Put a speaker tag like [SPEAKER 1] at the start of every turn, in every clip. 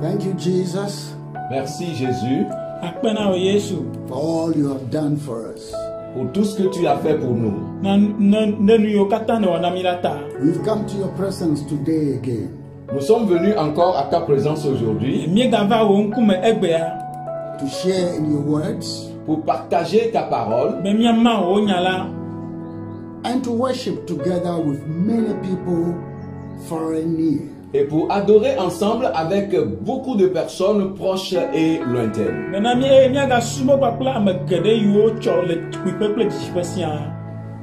[SPEAKER 1] Thank you, Jesus,
[SPEAKER 2] Merci Jésus
[SPEAKER 3] Akpena o Yesu.
[SPEAKER 1] for all you have done for us.
[SPEAKER 2] pour tout ce que tu as fait pour nous.
[SPEAKER 3] Na nu yo kata na wanamilata.
[SPEAKER 1] We've come to your presence today again
[SPEAKER 2] Nous sommes venus encore à ta présence aujourd'hui
[SPEAKER 3] Mie gava wo nkume egbea.
[SPEAKER 1] to share in your words
[SPEAKER 2] pour partager ta parole
[SPEAKER 3] Me mia ma wo nyala.
[SPEAKER 1] and to worship together with many people far and near.
[SPEAKER 2] et pour adorer ensemble avec beaucoup de personnes proches et lointaines.
[SPEAKER 3] Na mi ga sumo papla amagede yo cho le kwipeple dispesia.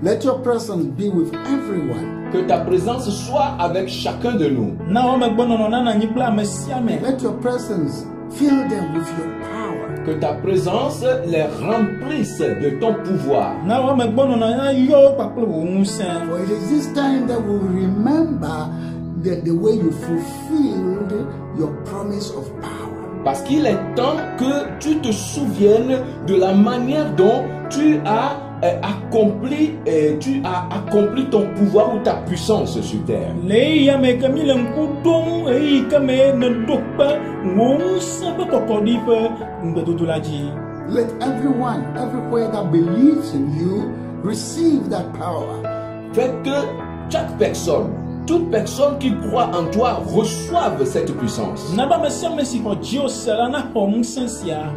[SPEAKER 1] Let your presence be with everyone.
[SPEAKER 2] Que ta présence soit avec chacun de nous.
[SPEAKER 3] Na o megbono no na nyipla amesia me.
[SPEAKER 1] Let your presence fill them with your power.
[SPEAKER 2] Que ta présence les remplisse de ton pouvoir.
[SPEAKER 3] Na o megbono na yo papla wo musen.
[SPEAKER 1] For it is this time that we will remember the way you fulfilled your promise of power.
[SPEAKER 2] Parce qu'il est temps que tu te souviennes de la manière dont tu as accompli ton pouvoir ou ta puissance sur terre.
[SPEAKER 3] Le ya me kamile nkudom e kame na dokpa wo musen be kokodi pe mbedudulaji.
[SPEAKER 1] Let everyone, everywhere that believes in you, receive that power.
[SPEAKER 2] Fais que chaque personne, toute personne qui croit en toi reçoive cette puissance.
[SPEAKER 3] Na ba mesia mesi ko jio sela na ho musen sia.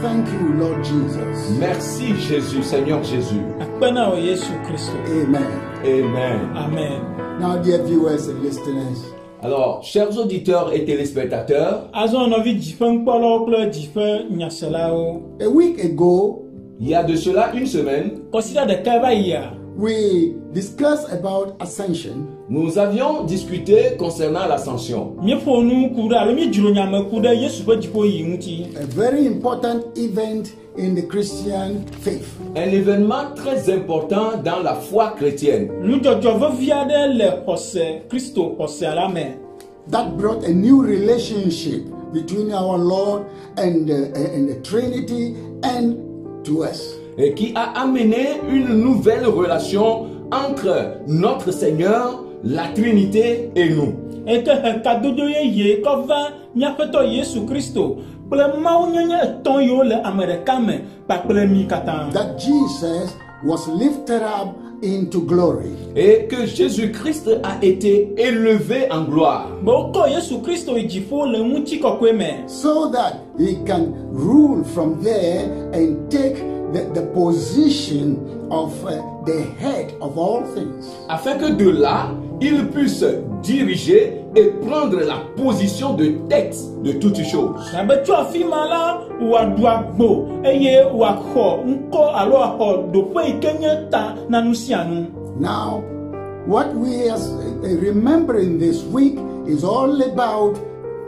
[SPEAKER 1] Thank you, Lord Jesus.
[SPEAKER 2] Merci Jésus, Seigneur Jésus.
[SPEAKER 3] Akpena o Yesu Kristo.
[SPEAKER 1] Amen.
[SPEAKER 2] Amen.
[SPEAKER 3] Amen.
[SPEAKER 1] Now, dear viewers and listeners,
[SPEAKER 2] Alors, chers auditeurs et téléspectateurs,
[SPEAKER 3] Azon no vi jifen kpolo kple jifen nyaselao.
[SPEAKER 1] a week ago,
[SPEAKER 2] il y a de cela une semaine,
[SPEAKER 3] Consider the kaba ya.
[SPEAKER 1] we discussed about ascension.
[SPEAKER 2] nous avions discuté concernant l'ascension.
[SPEAKER 3] Mi fonu kuda lo mi juro nyame kuda Yesu pe jipo yi nti.
[SPEAKER 1] A very important event in the Christian faith.
[SPEAKER 2] Un événement très important dans la foi chrétienne
[SPEAKER 3] Nu jojo ve viade le hose Kristo hose ala me.
[SPEAKER 1] That brought a new relationship between our Lord and the Trinity and to us.
[SPEAKER 2] et qui a amené une nouvelle relation entre notre Seigneur, la Trinité et nous.
[SPEAKER 3] E ke kadodo ye ko va nyapeto Yesu Kristo. Ple mawo nyenye eton yo le Amerika me pa ple mi katan.
[SPEAKER 1] That Jesus was lifted up into glory.
[SPEAKER 2] Et que Jésus-Christ a été élevé en gloire.
[SPEAKER 3] Bo ko Yesu Kristo jifo le muti kokwe me.
[SPEAKER 1] So that he can rule from there and take the position of the head of all things.
[SPEAKER 2] Afin que de là, il puisse diriger et prendre la position de tête de toutes choses.
[SPEAKER 3] Na be tu afima la wa duagbo eye wa kho nko alo ho do pe ikenye ta na nusianu.
[SPEAKER 1] Now, what we are remembering this week is all about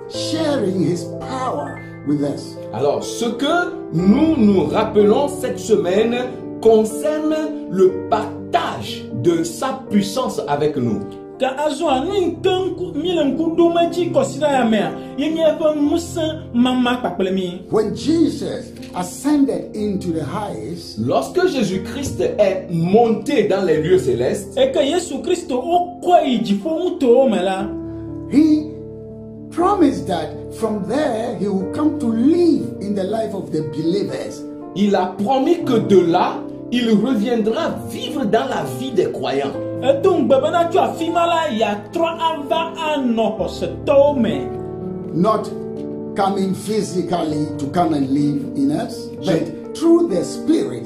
[SPEAKER 1] sharing his power with us.
[SPEAKER 2] Alors, ce que nous nous rappelons cette semaine concerne le partage de sa puissance avec nous.
[SPEAKER 3] Ka azo anu nkan mile nkudu maji kosira ya me yenye fa musa mama paple mi.
[SPEAKER 1] When Jesus ascended into the highest,
[SPEAKER 2] Lorsque Jésus-Christ est monté dans les lieux célestes,
[SPEAKER 3] E ke Yesu Kristo o ko ijifo muto me la.
[SPEAKER 1] he promised that from there he will come to live in the life of the believers.
[SPEAKER 2] il a promis que de là, il reviendra vivre dans la vie des croyants.
[SPEAKER 3] E tung bebe na tu afima la ya tro ava ano hoseto me.
[SPEAKER 1] Not coming physically to come and live in us, but through the Spirit.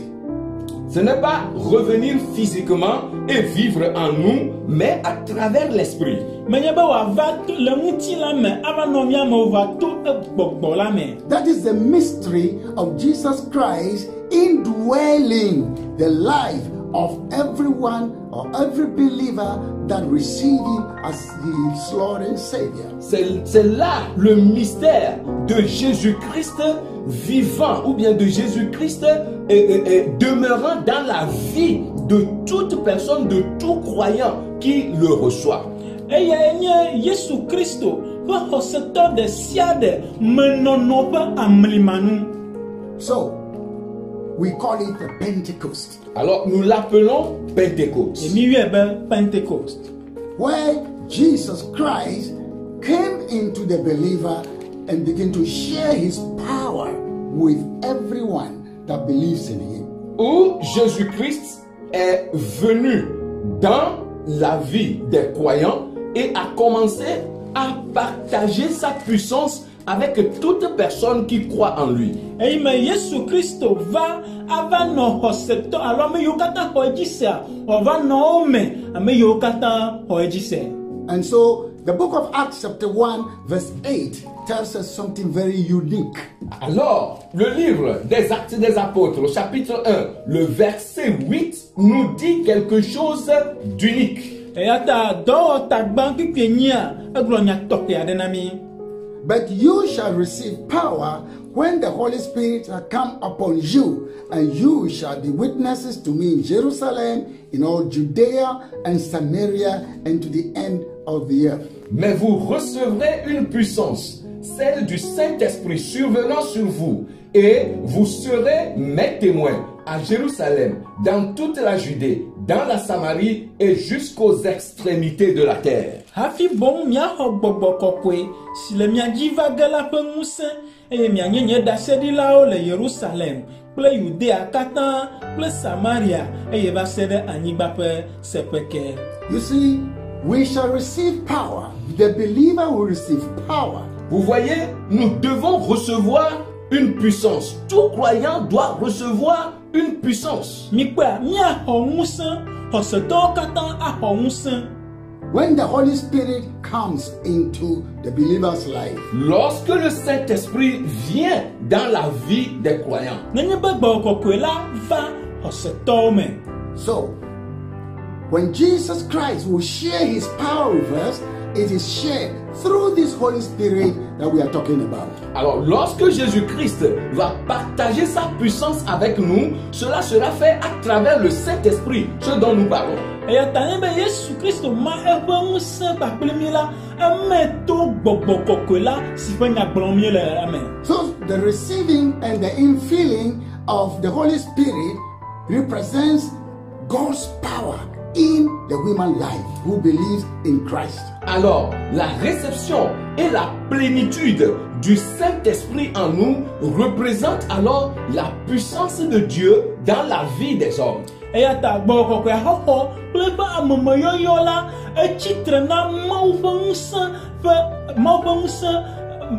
[SPEAKER 2] Ce n'est pas revenir physiquement et vivre en nous, mais à travers l'esprit.
[SPEAKER 3] Menye be wa va le muti la me ava no mi ama va to gbogbo la me.
[SPEAKER 1] That is the mystery of Jesus Christ indwelling the life of everyone or every believer that receive him as his Lord and Savior.
[SPEAKER 2] C'est là le mystère de Jésus-Christ vivant, ou bien de Jésus-Christ demeurant dans la vie de toute personne, de tout croyant qui le reçoit.
[SPEAKER 3] Eya enye Yesu Kristo va hoseto de siade menono pa amlimanu.
[SPEAKER 1] So, we call it the Pentecost,
[SPEAKER 2] Alors nous l'appelons Pentecôte.
[SPEAKER 3] Emi wi be Pentecost.
[SPEAKER 1] where Jesus Christ came into the believer and begin to share his power with everyone that believes in him.
[SPEAKER 2] Où Jésus-Christ est venu dans la vie des croyants et a commencé à partager sa puissance avec toute personne qui croit en lui.
[SPEAKER 3] Et mais Yesu Christo va ava no hoseto alors me yokata hoejisa o va no me ame yokata hoejise.
[SPEAKER 1] And so the book of Acts chapter 1 verse 8 tells us something very unique.
[SPEAKER 2] Alors, le livre des Actes des Apôtres, au chapitre 1, le verset 8, nous dit quelque chose d'unique.
[SPEAKER 3] Et ata do ta banki pienya eglonya toke adenami.
[SPEAKER 1] But you shall receive power when the Holy Spirit shall come upon you, and you shall be witnesses to me in Jerusalem, in all Judea and Samaria, and to the end of the earth.
[SPEAKER 2] Mais vous recevrez une puissance, celle du Saint-Esprit survenant sur vous, et vous serez mes témoins à Jérusalem, dans toute la Judée, dans la Samarie et jusqu'aux extrémités de la terre.
[SPEAKER 3] Hafi bon mia ho gbogbo kokwe si le mia jiva gala pe muse e mia nyenye da sedi lao le Jerusalem ple Judea katan ple Samaria e va sede anyigba pe sepeke.
[SPEAKER 1] You see, we shall receive power. The believer will receive power.
[SPEAKER 2] Vous voyez, nous devons recevoir une puissance. Tout croyant doit recevoir une puissance.
[SPEAKER 3] Mikwa mia ho muse ho seto katan a ho muse.
[SPEAKER 1] When the Holy Spirit comes into the believer's life,
[SPEAKER 2] Lorsque le Saint-Esprit vient dans la vie des croyants.
[SPEAKER 3] Nenye begbo kokwe la va ho seto me.
[SPEAKER 1] so when Jesus Christ will share his power with us, it is shared through this Holy Spirit that we are talking about.
[SPEAKER 2] Alors, lorsque Jésus-Christ va partager sa puissance avec nous, cela sera fait à travers le Saint-Esprit, ce dont nous parlons.
[SPEAKER 3] E atane be Yesu Christo ma epe muse pa plemi la ame to gbogbo kokwe la si pe nya blomie le ame.
[SPEAKER 1] So the receiving and the infilling of the Holy Spirit represents God's power in the human life who believes in Christ.
[SPEAKER 2] Alors, la réception et la plénitude du Saint-Esprit en nous représente alors la puissance de Dieu dans la vie des hommes.
[SPEAKER 3] E ata gbo kokwe hoho ple pa amama yoyo la e chitre na mau muse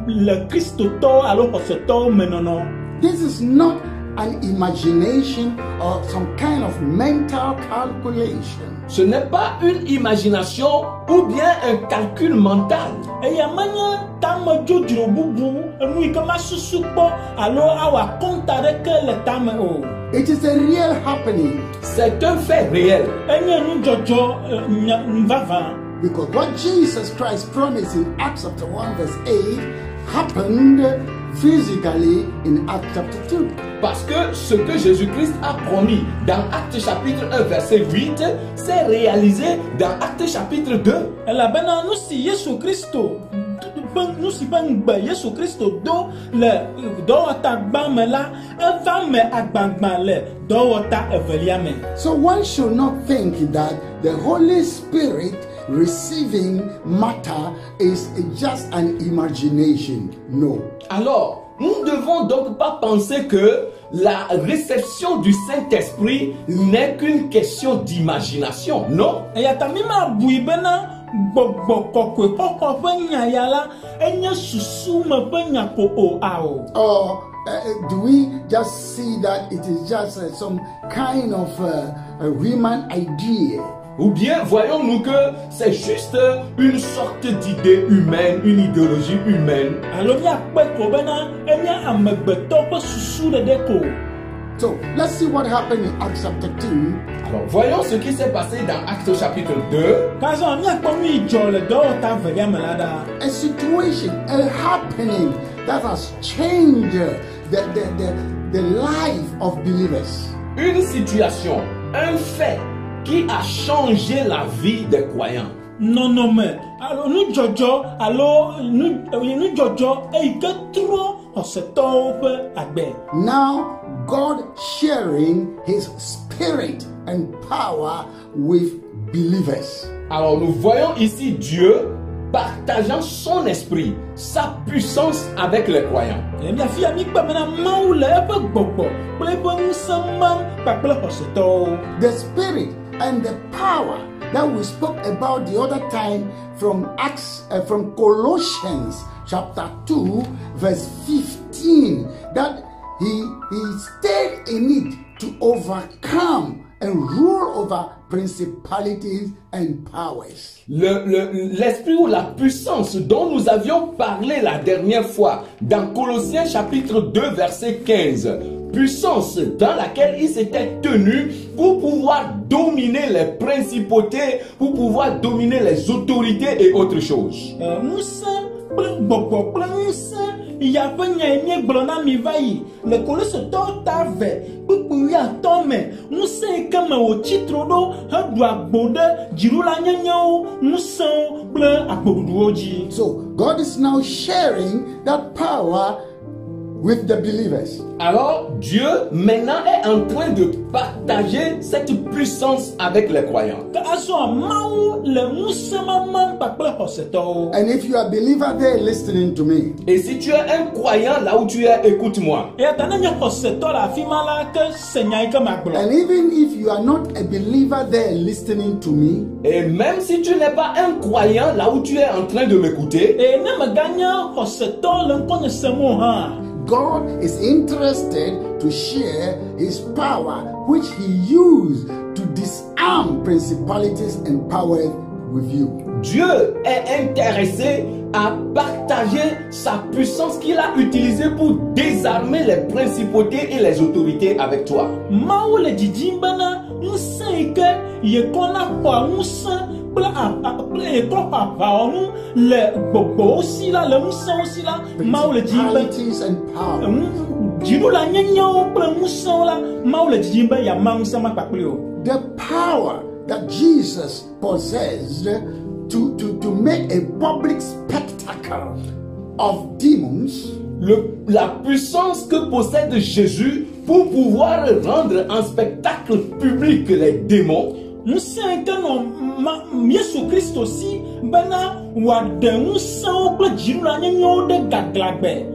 [SPEAKER 3] le Christo to alo hoseto menono.
[SPEAKER 1] This is not an imagination or some kind of mental calculation.
[SPEAKER 2] Ce n'est pas une imagination ou bien un calcul mental.
[SPEAKER 3] E ya manya tamo jojro bubu enu ikama susu po alo awa kontare ke le tame o.
[SPEAKER 1] It is a real happening
[SPEAKER 2] C'est un fait réel.
[SPEAKER 3] Enye nu jojo mvava.
[SPEAKER 1] because what Jesus Christ promised in Acts chapter 1 verse 8 happened physically in Acts chapter 2.
[SPEAKER 2] Parce que ce que Jésus-Christ a promis dans Actes chapitre 1 verset 8 s'est réalisé dans Actes chapitre 2.
[SPEAKER 3] La bena nous si Yesu Christo nous si bangba Yesu Christo do le do ta gbame la eva me agbagba le do ta evelia me.
[SPEAKER 1] So one should not think that the Holy Spirit receiving matter is just an imagination. No.
[SPEAKER 2] Alors, nous ne devons donc pas penser que la réception du Saint-Esprit n'est qu'une question d'imagination. Non.
[SPEAKER 3] E ya tamima bui bena gbogbo kokwe koko pe nya ya la enye susu me pe nya ko o a o.
[SPEAKER 1] Or do we just see that it is just some kind of a human idea?
[SPEAKER 2] Ou bien voyons-nous que c'est juste une sorte d'idée humaine, une idéologie humaine.
[SPEAKER 3] Alo mia pe ko bena enye amegbeto pe susu de deko.
[SPEAKER 1] So let's see what happened in Acts chapter 2.
[SPEAKER 2] Alors voyons ce qui s'est passé dans Actes chapitre 2.
[SPEAKER 3] Kazo mia ko mi jo le do ta velia melada.
[SPEAKER 1] A situation, a happening that has changed the life of believers.
[SPEAKER 2] Une situation, un fait qui a changé la vie des croyants.
[SPEAKER 3] Non mais alors nous jojo alors nous jojo e ke tro oseto pe agbe.
[SPEAKER 1] Now God sharing his spirit and power with believers.
[SPEAKER 2] Alors nous voyons ici Dieu partageant son esprit, sa puissance avec les croyants.
[SPEAKER 3] Mia fia mi kpa mena mawu le eƒe gbɔgbɔ kple eƒe ŋusẽ mam kpakple xɔsetɔwo.
[SPEAKER 1] The spirit and the power that we spoke about the other time from from Colossians chapter 2 verse 15, that he stayed in it to overcome and rule over principalities and powers.
[SPEAKER 2] L'esprit ou la puissance dont nous avions parlé la dernière fois dans Colossiens chapitre 2 verset 15. Puissance dans laquelle il s'était tenu pour pouvoir dominer les principautés, pour pouvoir dominer les autorités et autres choses.
[SPEAKER 3] Ya ƒe nya mie gblɔ na mi va yi le Kolositɔwo ta ve kpukpu atɔ me ŋusẽ yi ke me wòtsi tro ɖo heɖu agbo ɖe dziɖula nyenyewo ŋusẽwo kple agboɖuɖuwo dzi.
[SPEAKER 1] So God is now sharing that power with the believers.
[SPEAKER 2] Alors Dieu maintenant est en train de partager cette puissance avec les croyants.
[SPEAKER 3] Ke azɔ Mawu le ŋusẽ mamam kpakple xɔsetɔwo.
[SPEAKER 1] And if you are a believer there listening to me,
[SPEAKER 2] Et si tu es un croyant là où tu es, écoute-moi.
[SPEAKER 3] Eya ta ne nye xɔsetɔ le afi ma la ke se nya yi ke magblɔ.
[SPEAKER 1] and even if you are not a believer there listening to me,
[SPEAKER 2] Et même si tu n'es pas un croyant là où tu es en train de m'écouter,
[SPEAKER 3] Eye ne meganye xɔsetɔ le ŋkɔnye sem o hã.
[SPEAKER 1] God is interested to share his power which he used to disarm principalities and powers with you.
[SPEAKER 2] Dieu est intéressé à partager sa puissance qu'il a utilisée pour désarmer les principautés et les autorités avec toi.
[SPEAKER 3] Mawu le dzidzim bena ŋusẽ yi ke yekɔ na xɔa ŋusẽ kple yekɔ xɔ aʋawɔnu le gbɔgbɔwo si la le ŋusẽwo si la Mawu le dzidzim be
[SPEAKER 1] Principalities and powers.
[SPEAKER 3] dziɖula nyenyewo kple ŋusẽwo la Mawu le dzidzim be yama ŋusẽ ma kpakpli o.
[SPEAKER 1] The power that Jesus possessed to make a public spectacle of demons,
[SPEAKER 2] La puissance que possède Jésus pour pouvoir rendre en spectacle public les démons,
[SPEAKER 3] Ŋusẽ yi ke nɔ Yesu Kristo si bena wòaɖe ŋusẽwo kple dziɖula nyenyewo ɖe gaglãgbe.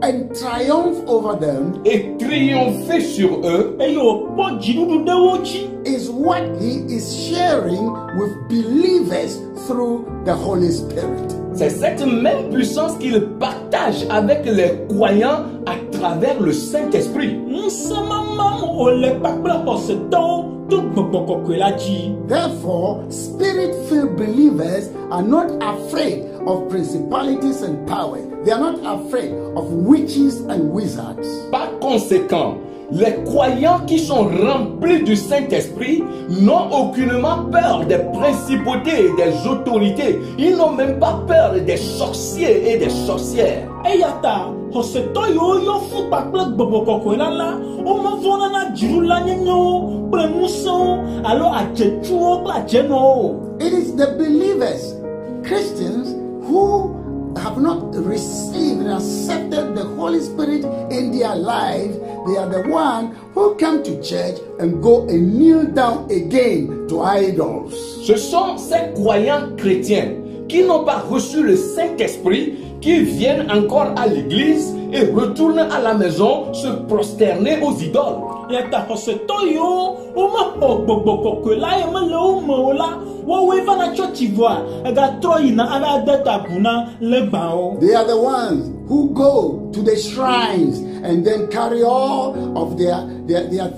[SPEAKER 1] and triumph over them
[SPEAKER 2] et triompher sur eux,
[SPEAKER 3] Eye wòkpɔ dziɖuɖu ɖe wo dzi.
[SPEAKER 1] is what he is sharing with believers through the Holy Spirit.
[SPEAKER 2] c'est cette même puissance qu'il partage avec les croyants à travers le Saint-Esprit.
[SPEAKER 3] Ŋusẽ mamam wòle kpakple xɔsetɔwo to gbɔgbɔ kɔkɔe la dzi.
[SPEAKER 1] Therefore, spirit-filled believers are not afraid of principalities and powers. They are not afraid of witches and wizards.
[SPEAKER 2] Par conséquent, les croyants qui sont remplis du Saint-Esprit n'ont aucunement peur des principautés et des autorités. Ils n'ont même pas peur des sorciers et des sorcières.
[SPEAKER 3] Eya ta xɔsetɔ yiwo yɔ fún kpakple gbɔgbɔ kɔkɔe la womevɔna na dziɖula nyenyewo kple ŋusẽwo alo adzetsuwo kple adzenɔwo.
[SPEAKER 1] It is the believers, Christians, who have not received and accepted the Holy Spirit in their lives. They are the one who come to church and go and kneel down again to idols.
[SPEAKER 2] Ce sont ces croyants chrétiens qui n'ont pas reçu le Saint-Esprit, qui viennent encore à l'église et retournent à la maison se prosterner aux idoles.
[SPEAKER 3] Eya ta xɔsetɔ yiwo womexɔ gbɔgbɔ kɔkɔe la ye mele wo me o la woawoe vana tsɔtsi vɔa egatrɔ yina aɖade ta gu na legbawo.
[SPEAKER 1] They are the ones who go to the shrines and then carry all of their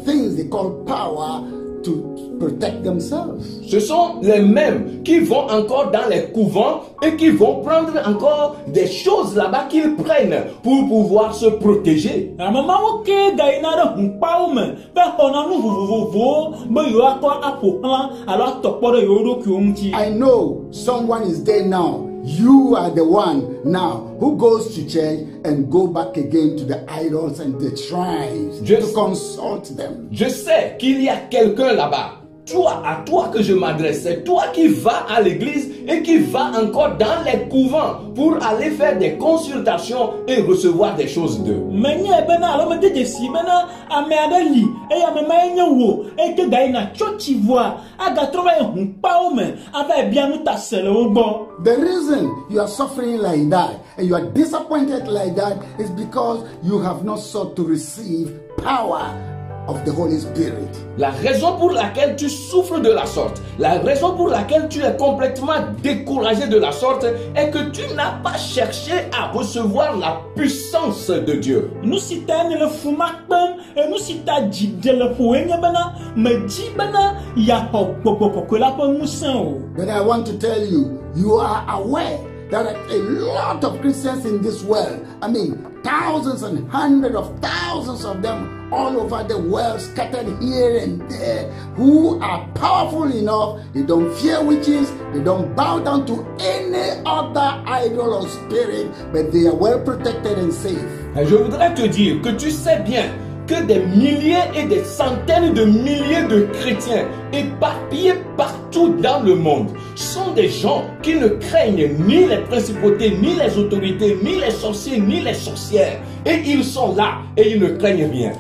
[SPEAKER 1] things they call power to protect themselves.
[SPEAKER 2] Ce sont les mêmes qui vont encore dans les couvents et qui vont prendre encore des choses là-bas qu'ils prennent pour pouvoir se protéger.
[SPEAKER 3] Amemawo ke gayina ɖe hukpawo me be xɔna nu vovovowo be yewoakɔ aƒoxlã alo atɔkpɔ ɖe yewo ɖokuiwo ŋuti.
[SPEAKER 1] I know someone is there now. You are the one now who goes to church and go back again to the idols and the shrines to consult them.
[SPEAKER 2] Je sais qu'il y a quelqu'un là-bas à toi que je m'adresse. C'est toi qui vas à l'église et qui vas encore dans les couvents pour aller faire des consultations et recevoir des choses d'eux.
[SPEAKER 1] The reason you are suffering like that and you are disappointed like that is because you have not sought to receive power of the Holy Spirit.
[SPEAKER 2] La raison pour laquelle tu souffres de la sorte, la raison pour laquelle tu es complètement découragé de la sorte est que tu n'as pas cherché à recevoir la puissance de Dieu.
[SPEAKER 1] But I want to tell you, you are aware that a lot of Christians in this world, I mean, thousands and hundreds of thousands of them all over the world, scattered here and there, who are powerful enough, they don't fear witches, they don't bow down to any other idol or spirit, but they are well protected and safe.
[SPEAKER 2] Et je voudrais te dire que tu sais bien que des milliers et des centaines de milliers de chrétiens éparpillés partout dans le monde sont des gens qui ne craignent ni les principautés, ni les autorités, ni les sorciers, ni les sorcières. Et ils sont là et ils ne craignent rien.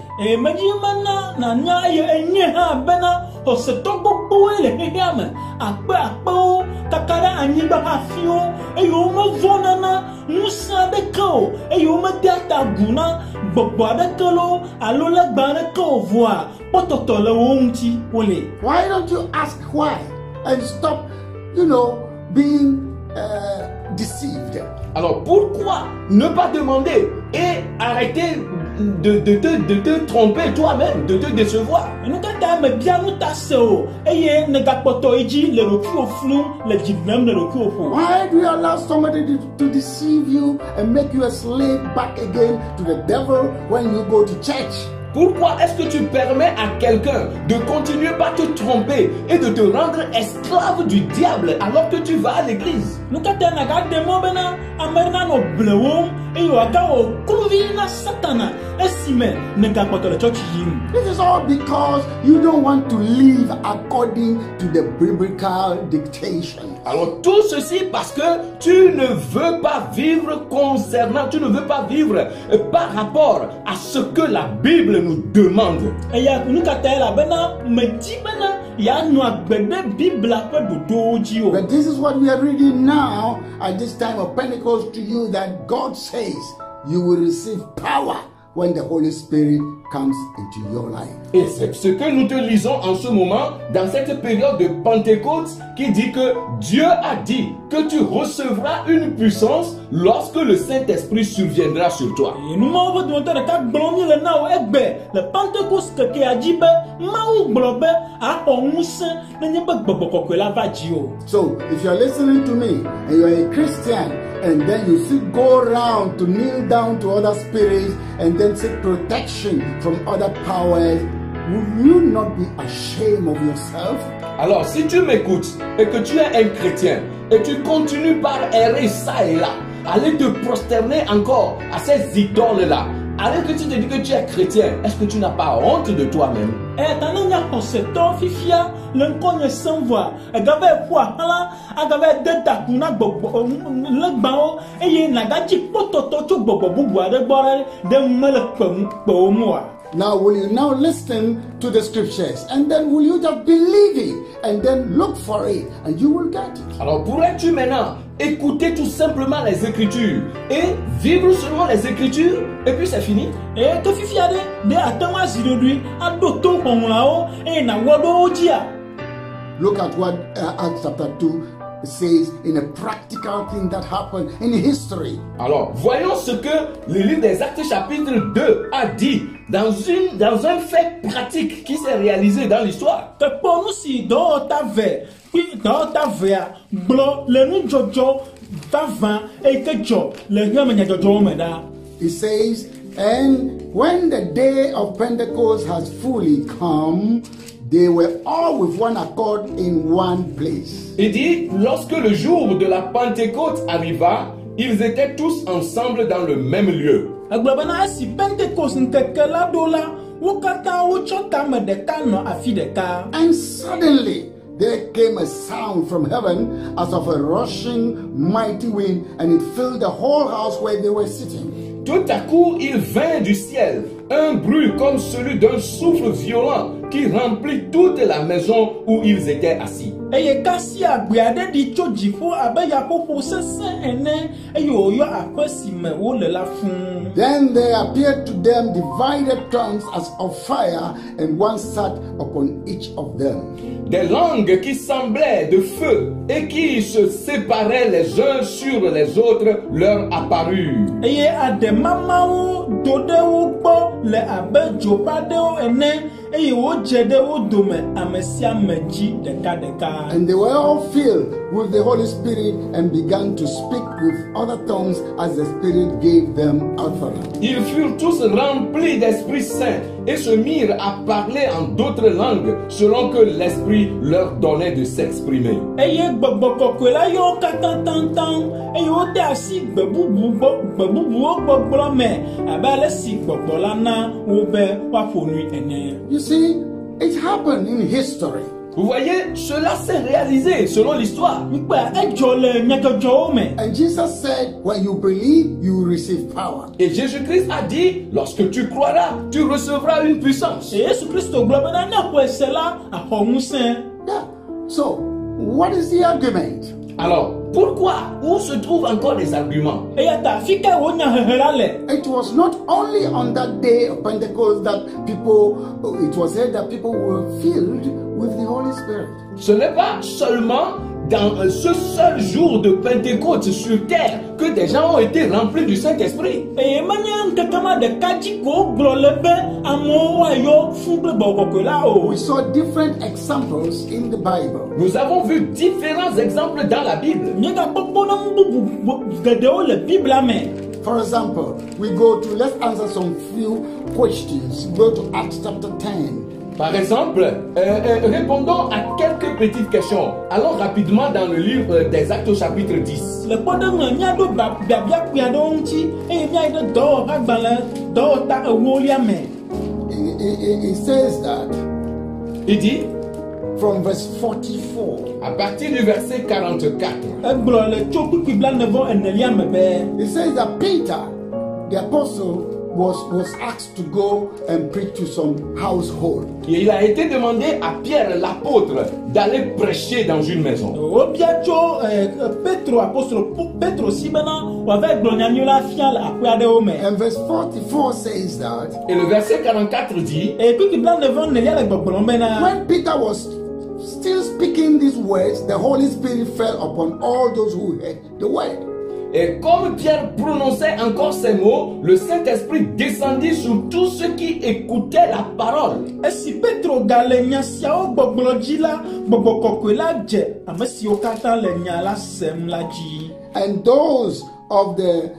[SPEAKER 1] Why don't you ask why and stop, being deceived?
[SPEAKER 2] Alors pourquoi ne pas demander et arrêter de te tromper toi-même, de te décevoir?
[SPEAKER 1] Why do you allow somebody to deceive you and make you a slave back again to the devil when you go to church?
[SPEAKER 2] Pourquoi est-ce que tu permets à quelqu'un de continuer par te tromper et de te rendre esclave du diable alors que tu vas à l'église?
[SPEAKER 1] This is all because you don't want to live according to the biblical dictation.
[SPEAKER 2] Alors tout ceci parce que tu ne veux pas vivre tu ne veux pas vivre par rapport à ce que la Bible nous demande.
[SPEAKER 1] But this is what we are reading now at this time of Pentecost to you, that God says you will receive power when the Holy Spirit comes into your life.
[SPEAKER 2] Et c'est ce que nous te lisons en ce moment dans cette période de Pentecôte qui dit que Dieu a dit que tu recevras une puissance lorsque le Saint-Esprit surviendra sur toi.
[SPEAKER 1] So if you are listening to me and you are a Christian and then you still go around to kneel down to other spirits and then seek protection from other powers, will you not be ashamed of yourself?
[SPEAKER 2] Alors, si tu m'écoutes et que tu es un chrétien et tu continues par errer ça et là, aller te prosterner encore à ces idoles-là, alors que tu te dis que tu es chrétien, est-ce que tu n'as pas honte de toi-même?
[SPEAKER 1] Now, will you now listen to the scriptures and then will you just believe it and then look for it and you will get it?
[SPEAKER 2] Alors, pourrais-tu maintenant écouter tout simplement les Écritures et vivre selon les Écritures et puis c'est fini?
[SPEAKER 1] Look at what Acts chapter 2 says in a practical thing that happened in history.
[SPEAKER 2] Alors, voyons ce que le livre des Actes chapitre 2 a dit dans un fait pratique qui s'est réalisé dans l'histoire.
[SPEAKER 1] It says, and when the day of Pentecost has fully come, they were all with one accord in one place.
[SPEAKER 2] Il dit, lorsque le jour de la Pentecôte arriva, ils étaient tous ensemble dans le même lieu.
[SPEAKER 3] wo katã wotsɔ tame ɖeka nɔ afi ɖeka.
[SPEAKER 1] And suddenly there came a sound from heaven as of a rushing mighty wind, and it filled the whole house where they were sitting.
[SPEAKER 2] Tout à coup, il vint du ciel un bruit comme celui d'un souffle violent qui remplit toute la maison où ils étaient assis.
[SPEAKER 3] Eye kasi agbe aɖe ɖi tso dziƒo abe yaƒoƒo sesẽ ene eye wòyɔ aƒe si me wole la fũu.
[SPEAKER 1] Then there appeared to them divided tongues as of fire, and one sat upon each of them.
[SPEAKER 2] Des langues qui semblaient de feu et qui se séparaient les uns sur les autres leur apparurent.
[SPEAKER 3] Eye aɖemamawo do ɖe wo gbɔ le abe dzo ƒe aɖewo ene eye wodze ɖe wo dome ame sia ame dzi ɖekaɖeka.
[SPEAKER 1] And they were all filled with the Holy Spirit and began to speak with other tongues as the Spirit gave them utterance.
[SPEAKER 2] Ils furent tous remplis d'Esprit Saint et se mirent à parler en d'autres langues selon que l'Esprit leur donnait de s'exprimer.
[SPEAKER 3] Eye gbɔgbɔ kɔkɔe la yɔ wo katã tantan eye wode asi gbe bubuwo gbɔgblɔ me abe ale si gbɔgbɔ la na wo be woaƒo nui ene.
[SPEAKER 1] You see, it happened in history.
[SPEAKER 2] Vous voyez, cela s'est réalisé selon l'histoire.
[SPEAKER 3] Mkpa edzɔ le nyadzɔdzɔwo me.
[SPEAKER 1] And Jesus said, when you believe, you will receive power.
[SPEAKER 2] Et Jésus-Christ a dit, lorsque tu croiras, tu recevras une puissance.
[SPEAKER 3] Yesu Kristo gblɔ bena ne ƒo ese la axɔ ŋusẽ.
[SPEAKER 1] Yeah. So, what is the argument?
[SPEAKER 2] Alors, pourquoi? Où se trouvent encore des arguments?
[SPEAKER 3] Eya ta afi ka wo nyahehe la le.
[SPEAKER 1] It was not only on that day of Pentecost that it was said that people were filled with the Holy Spirit.
[SPEAKER 2] Ce n'est pas seulement dans ce seul jour de Pentecôte sur terre que des gens ont été remplis du Saint-Esprit.
[SPEAKER 3] Eye menye ŋkekema ɖeka dzi ko wogblɔ le be amewo woayɔ fún kple gbɔgbɔ kɔkɔe la o.
[SPEAKER 1] We saw different examples in the Bible.
[SPEAKER 2] Nous avons vu différents exemples dans la Bible.
[SPEAKER 3] Míegakpɔ kpɔɖeŋu bubu geɖewo le Biblia me.
[SPEAKER 1] For example, let's answer some few questions. Go to Acts chapter 10.
[SPEAKER 2] Par exemple, répondons à quelques petites questions. Allons rapidement dans le livre des Actes au chapitre 10.
[SPEAKER 3] Le kpɔɖeŋu míaɖo biabia kpui aɖewo ŋuti eye míayi ɖe dɔwɔƒe agbalẽ dɔwɔta ewolia me.
[SPEAKER 1] It says that.
[SPEAKER 2] Il dit,
[SPEAKER 1] from verse 44.
[SPEAKER 2] À partir du verset 44.
[SPEAKER 3] Egblɔ le tso kpukpui blaene-vɔ enelia me be.
[SPEAKER 1] It says that Peter, the apostle, was asked to go and preach to some household.
[SPEAKER 2] Et il a été demandé à Pierre l'apôtre d'aller prêcher dans une maison.
[SPEAKER 3] Obia tso Petro apostolo Petro si bena wava gblɔ nyanyui la fia le aƒe aɖewo me.
[SPEAKER 1] And verse 44 says that.
[SPEAKER 2] Et le verset 44 dit.
[SPEAKER 3] Et kpukpui blaene-vɔ enelia le gbɔgblɔm bena.
[SPEAKER 1] When Peter was still speaking these words, the Holy Spirit fell upon all those who heard the word.
[SPEAKER 2] Et comme Pierre prononçait encore ces mots, le Saint-Esprit descendit sur tous ceux qui écoutaient la parole.
[SPEAKER 3] Esi Petro gale nya siawo gbɔgblɔ dzi la, gbɔgbɔ kɔkɔe la dze ame siwo katã le nya la sem la dzi.
[SPEAKER 1] And those of the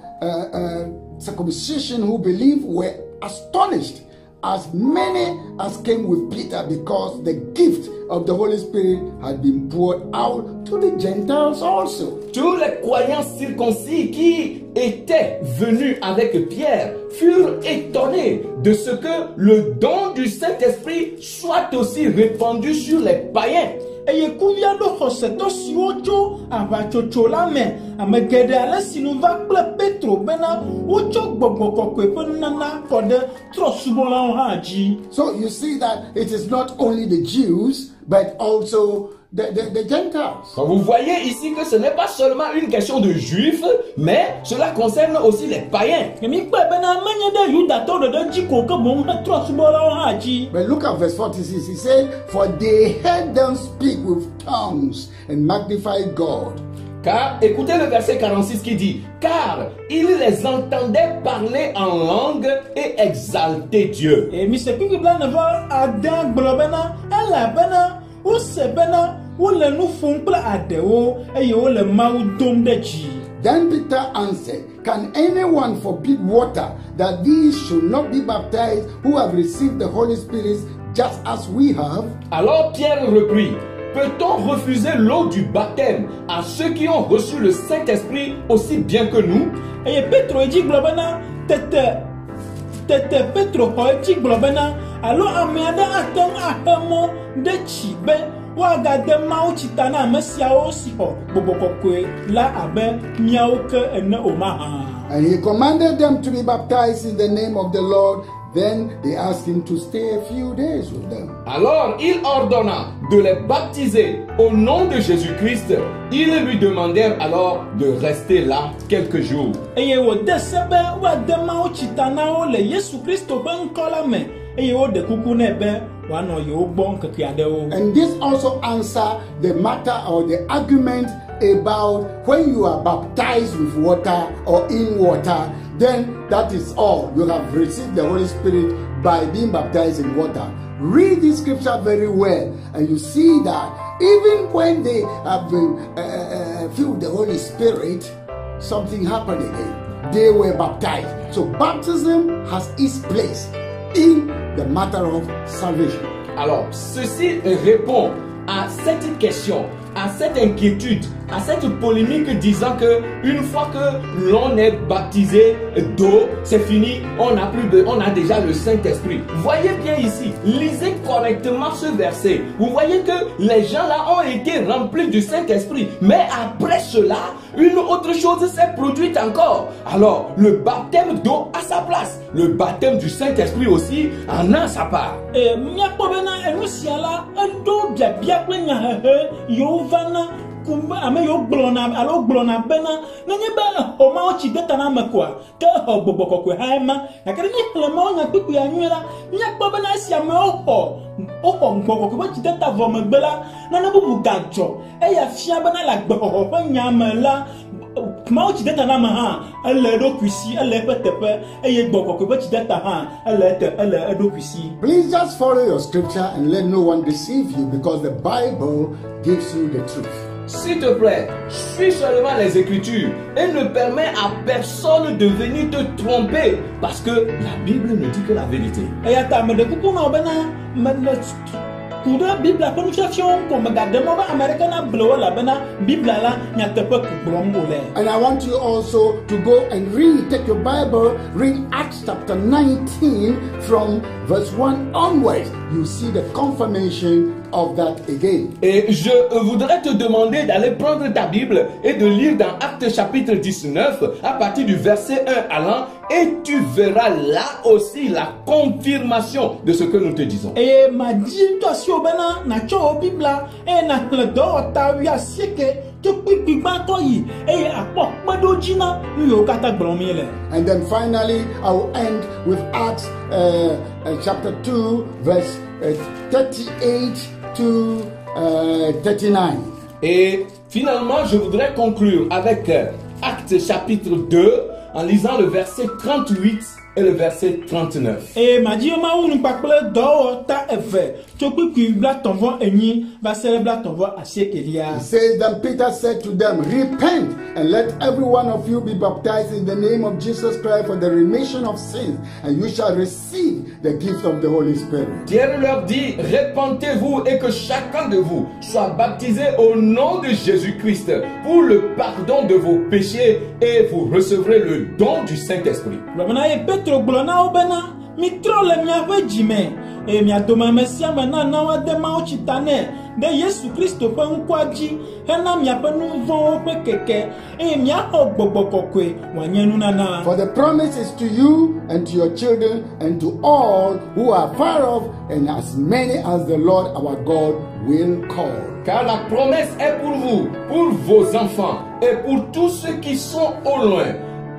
[SPEAKER 1] circumcision who believed were astonished, as many as came with Peter, because the gift of the Holy Spirit had been poured out to the Gentiles also.
[SPEAKER 2] Tous les croyants circoncis qui étaient venus avec Pierre furent étonnés de ce que le don du Saint-Esprit soit aussi répandu sur les païens.
[SPEAKER 3] Eye kuvia ɖo xɔsetɔ siwo tso aʋatsotso la me, ame geɖe ale si nu va kple Petro bena wotsɔ gbɔgbɔ kɔkɔe ƒe nunana kɔ ɖe trɔ̃subɔlawo hã dzi.
[SPEAKER 1] So you see that it is not only the Jews, but also the Gentiles.
[SPEAKER 2] Vous voyez ici que ce n'est pas seulement une question de juifs, mais cela concerne aussi les païens.
[SPEAKER 3] Mikpe bena menye ɖe Yudatɔ ɖeɖe dzi ko ke boŋ he trɔ̃subɔlawo hã dzi.
[SPEAKER 1] But look at verse 46. He said, "For they heard them speak with tongues and magnify God."
[SPEAKER 2] Car, écoutez le verset 46 qui dit, car il les entendait parler en langue et exalter Dieu.
[SPEAKER 3] Et mise kpukpui blaene-vɔ ade gblɔ bena elabena wose bena wole nu ƒom kple aɖewo eye wole Mawu dom ɖe dzi.
[SPEAKER 1] Then Peter answered, "Can anyone forbid water that these should not be baptized who have received the Holy Spirit just as we have?"
[SPEAKER 2] Alors Pierre reprit, peut-on refuser l'eau du baptême à ceux qui ont reçu le Saint-Esprit aussi bien que nous? Eye
[SPEAKER 3] Petro edzi gblɔ bena tete Petro xɔ edzi gblɔ bena alo ame aɖe ate ŋu axe mɔ ɖe tsi be woagade mawo tsi ta na ame siawo si xɔ gbɔgbɔ kɔkɔe la abe míawo ke ene o mahã.
[SPEAKER 1] And he commanded them to be baptized in the name of the Lord. Then they asked him to stay a few days with them.
[SPEAKER 2] Alors il ordonna de les baptiser au nom de Jésus-Christ. Ils lui demandèrent alors de rester là quelques jours.
[SPEAKER 3] Eye wòde se be woade mawo tsi ta na wo le Yesu Kristo ƒe ŋkɔ la me. Eye woɖe kuku nɛ be wòanɔ yewo gbɔ ŋkeke aɖewo.
[SPEAKER 1] And this also answers the matter or the argument about when you are baptized with water or in water, then that is all. You have received the Holy Spirit by being baptized in water. Read this scripture very well, and you see that even when they have been filled with the Holy Spirit, something happened again. They were baptized. So baptism has its place in the matter of salvation.
[SPEAKER 2] Alors, ceci répond à cette question, à cette inquiétude, à cette polémique disant que une fois que l'on est baptisé d'eau, c'est fini, on a déjà le Saint-Esprit. Voyez bien ici, lisez correctement ce verset. Vous voyez que les gens là ont été remplis du Saint-Esprit, mais après cela, une autre chose s'est produite encore. Alors, le baptême d'eau a sa place, le baptême du Saint-Esprit aussi en a sa part. Ame yo gblɔna alo gblɔna bena nenye be xɔ mawo tsi de ta na me koa ke xɔ gbɔgbɔ kɔkɔe hã ema gake ne xlẽ mawo nya kpekpea nyuie la míakpɔ bena esi amewo xɔ gbɔgbɔ kɔkɔe ƒe tsi de ta vɔ megbe la nane bubu gadzɔ eya fia bena le agbexɔxɔ ƒe nya me la mawo tsi de ta na me hã ele eɖokui si ele eƒe teƒe eye gbɔgbɔ kɔkɔe ƒe tsi de ta hã ele eɖokui si.
[SPEAKER 1] Please just follow your scripture and let no one deceive you, because the Bible gives you the truth.
[SPEAKER 2] S'il te plaît, suis seulement les Écritures et ne permets à personne de venir te tromper, parce que la Bible ne dit que la vérité.
[SPEAKER 1] And I want you also to go and read, take your Bible, read Acts chapter 19 from verse 1 onwards. You see the confirmation of that again.
[SPEAKER 2] Et je voudrais te demander d'aller prendre ta Bible et de lire dans Actes chapitre 19 à partir du verset 1 allant, et tu verras là aussi la confirmation de ce que nous te disons.
[SPEAKER 3] Et ma dit toi si obena na cho Bible et na le do ta wi asieke to pipi ba to yi e apo pedo jina yo kata gblom le.
[SPEAKER 1] And then finally I will end with Acts chapter 2 verse 38 to 39.
[SPEAKER 2] Et finalement, je voudrais conclure avec Actes chapitre 2 en lisant le verset 38 et le verset 39.
[SPEAKER 3] Et ma dit ma unu pakple do ta eve to pipi bla tonvo enyi va se bla tonvo asiekelia.
[SPEAKER 1] It says, then Peter said to them, repent and let every one of you be baptized in the name of Jesus Christ for the remission of sins, and you shall receive the gift of the Holy Spirit.
[SPEAKER 2] Pierre leur dit, répentez-vous et que chacun de vous soit baptisé au nom de Jésus-Christ pour le pardon de vos péchés et vous recevrez le don du Saint-Esprit.
[SPEAKER 3] Glona obena mitro le miaƒe dzime e miadome ame sia me na wade mawo tsi ta nɛ ɖe Yesu Kristo ƒe ŋkɔa dzi hena miaƒe nu vɔ̃wo ƒe keke eye miaxɔ gbɔgbɔ kɔkɔe wòanye nunana.
[SPEAKER 1] For the promise is to you and to your children and to all who are far off, and as many as the Lord our God will call.
[SPEAKER 2] Car la promesse est pour vous, pour vos enfants et pour tous ceux qui sont au loin,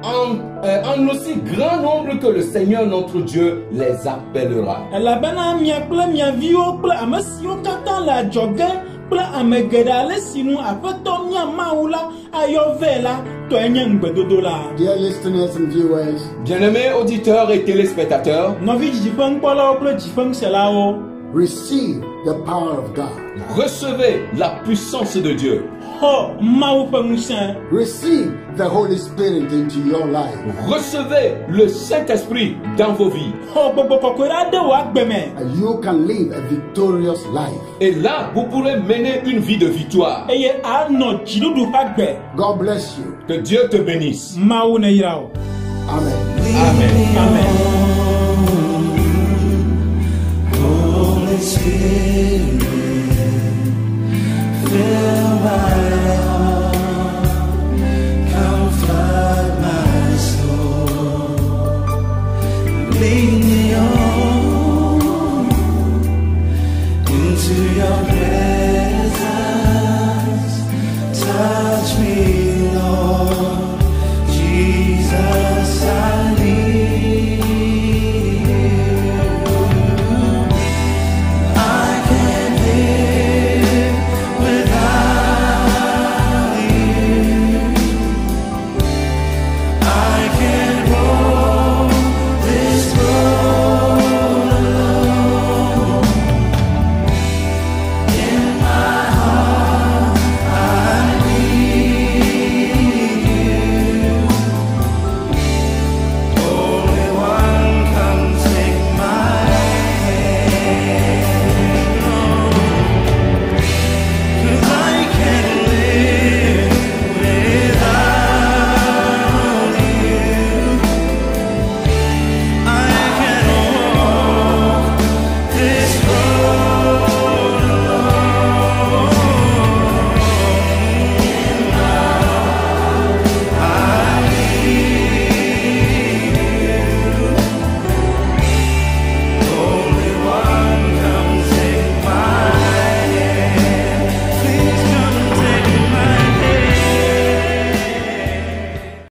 [SPEAKER 2] en aussi grand nombre que le Seigneur notre Dieu les appellera.
[SPEAKER 3] Elabena mia kple mia viwo kple ame siwo katã le adzɔge kple ame geɖe ale si nu Aƒetɔ mia Mawu la ayɔ vɛ la tɔe nye ŋugbedodo la.
[SPEAKER 1] Dear listeners and viewers,
[SPEAKER 2] Bien-aimés auditeurs et téléspectateurs,
[SPEAKER 3] nɔvi dzidziƒe ŋkpɔlawo kple dziƒe ŋusẽlawo,
[SPEAKER 1] receive the power of God.
[SPEAKER 2] recevez la puissance de Dieu.
[SPEAKER 3] xɔ Mawu ƒe ŋusẽ.
[SPEAKER 1] Receive the Holy Spirit into your life.
[SPEAKER 2] Recevez le Saint-Esprit dans vos vies.
[SPEAKER 3] Xɔ gbɔgbɔ kɔkɔe la ɖe wò agbe me.
[SPEAKER 1] And you can live a victorious life.
[SPEAKER 2] Et là, vous pourrez mener une vie de victoire.
[SPEAKER 3] Eye anɔ dziɖuɖu ƒe agbe.
[SPEAKER 1] God bless you.
[SPEAKER 2] Que Dieu te bénisse.
[SPEAKER 3] Mawu ne yra wo.
[SPEAKER 1] Amen.
[SPEAKER 2] Amen.
[SPEAKER 3] Amen.
[SPEAKER 4] lead